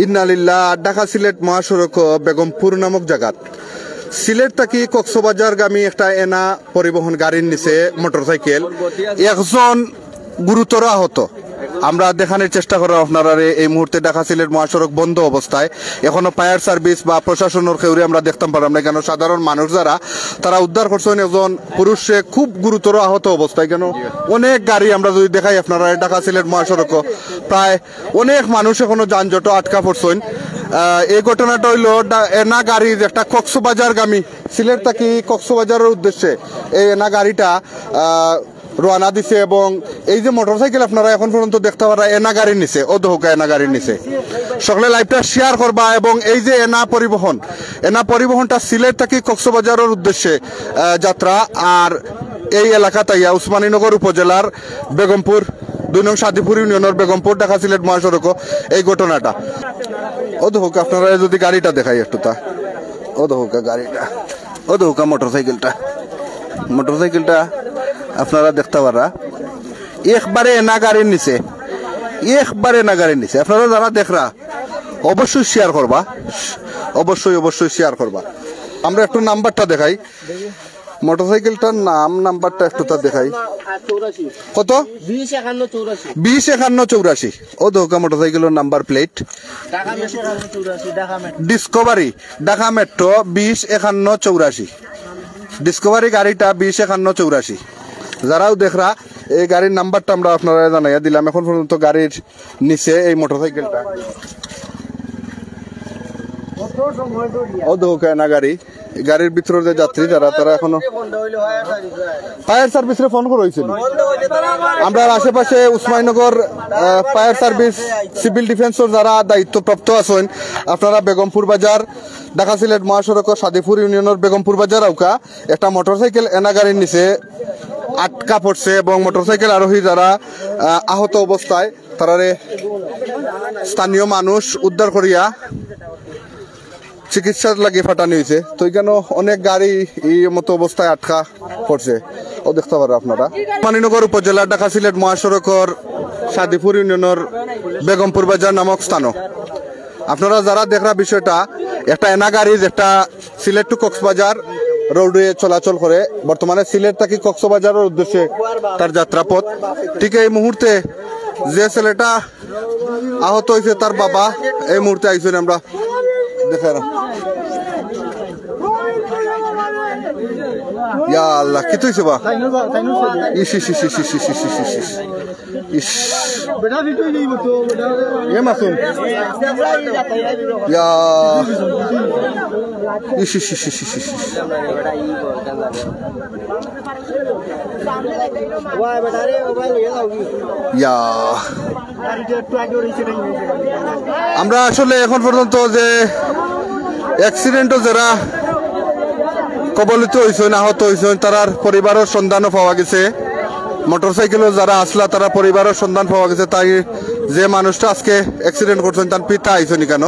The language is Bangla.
ইন্নালিল্লাহ। ঢাকা সিলেট মহাসড়ক বেগমপুর নামক জায়গাত সিলেট থাকি কক্সবাজার গামী একটা এনা পরিবহন গাড়ির নিচে মোটরসাইকেল একজন গুরুতর আহত। আমরা দেখানোর চেষ্টা করব আপনারা এই মুহূর্তে ঢাকা সিলেট মহাসড়ক বন্ধ অবস্থায়, এখনো ফায়ার সার্ভিস বা প্রশাসনের কেউরে আমরা দেখতাম পারলাম না। কেন সাধারণ মানুষ যারা তারা উদ্ধার করছেন একজন পুরুষে খুব গুরুতর আহত অবস্থায়। কেন অনেক গাড়ি আমরা যদি দেখাই আপনারা ঢাকা সিলেট মহাসড়ক প্রায় অনেক মানুষ এখনো যানজট আটকা পড়ছেন। এই ঘটনাটা হইল এনা গাড়ির একটা কক্সবাজার গামী সিলেট থাকি কক্সবাজারের উদ্দেশ্যে এই এনা গাড়িটা রওনা দিছে এবং এই যে মোটরসাইকেল আপনারা এখন পর্যন্ত দেখতে পারা এনা গাড়ির নিচে অধোকা এনা গাড়ির নিচে সকলে লাইভটা শেয়ার করবা। এবং এই যে এনা পরিবহনটা সিলেট থাকি কক্সবাজারের উদ্দেশ্যে যাত্রা। আর এই এলাকা তাইয়া উসমানীনগর উপজেলার বেগমপুর 2 নং সাদিপুর ইউনিয়নের বেগমপুর ঢাকা সিলেট মহাসড়ক এই ঘটনাটা অধোকা। আপনারা যদি গাড়িটা দেখাই একটু তা অধোকা গাড়িটা অধোকা মোটরসাইকেলটা আপনারা দেখতে পারা একবারে এনা গাড়ির নিচে আপনারা যারা দেখরা অবশ্যই শেয়ার করবা, অবশ্যই শেয়ার করবা। আমরা একটু নাম্বারটা দেখাই মোটরসাইকেলটার নাম্বারটা একটু তা দেখাই কত 205184 ও দোকা মোটরসাইকেলের number plate Discovery Dhaka metro 205184 Discovery গাড়িটা 205184। যারাও দেখরা এই গাড়ির নাম্বারটা আমরা আপনারা জানাইয়া দিলাম। এখন পর্যন্ত গাড়ির নিচে এই মোটরসাইকেলটা গাড়ির ভিতরে যে যাত্রী যারা তারা এখনো ফায়ার সার্ভিসে ফোন করেছিল। আমরা আশেপাশে উসমানীনগর ফায়ার সার্ভিস সিভিল ডিফেন্সের যারা দায়িত্বপ্রাপ্ত আছেন আপনারা বেগমপুর বাজার ঢাকা সিলেট মহাসড়ক সাদিপুর ইউনিয়নের বেগমপুর বাজার আউকা একটা মোটরসাইকেল এনা গাড়ির নিচে আটকা পড়ছে এবং মোটরসাইকেল আরোহী যারা আহত অবস্থায় তারারে স্থানীয় মানুষ উদ্ধার করিয়া চিকিৎসার লাগে ফাটানো হয়েছে। তো এখানে অনেক গাড়ি এই মতো অবস্থায় আটকা পড়ছে ও দেখতে পারো আপনারা। উসমানীনগর উপজেলা ঢাকা সিলেট মহাসড়কের সাদিপুর ইউনিয়নের বেগমপুর বাজার নামক স্থান আপনারা যারা দেখরা বিষয়টা একটা এনা গাড়ি যেটা সিলেট টু কক্সবাজার রোডে চলাচল করে বর্তমানে সিলেট থেকে কক্সবাজারের উদ্দেশ্যে তার যাত্রাপথ। ঠিক এই মুহূর্তে যে ছেলেটা আহত হয়েছে তার বাবা এই মুহূর্তে আইসেন আমরা দেখা। ইয়া আল্লাহ কি তুইছে বা ইস ইস ইস ইস ইস ইস ইস ইস ইস ইস বেটা দিতে যাইব তো বেটা এ মাসুম ইয়া ইস ইস ইস ইস ইস ওয়া বেটা রে মোবাইল লইয়া যাও ইয়া আমরা আসলে এখন পর্যন্ত যে অ্যাক্সিডেন্টও যারা কবলিত হয়েছেন আহত হয়েছেন তার পরিবারের সন্ধানও পাওয়া গেছে। মোটরসাইকেলও যারা আসলা তারা পরিবারের সন্ধান পাওয়া গেছে। তাই যে মানুষটা আজকে অ্যাক্সিডেন্ট করছেন তার পিতা আইসনি কেন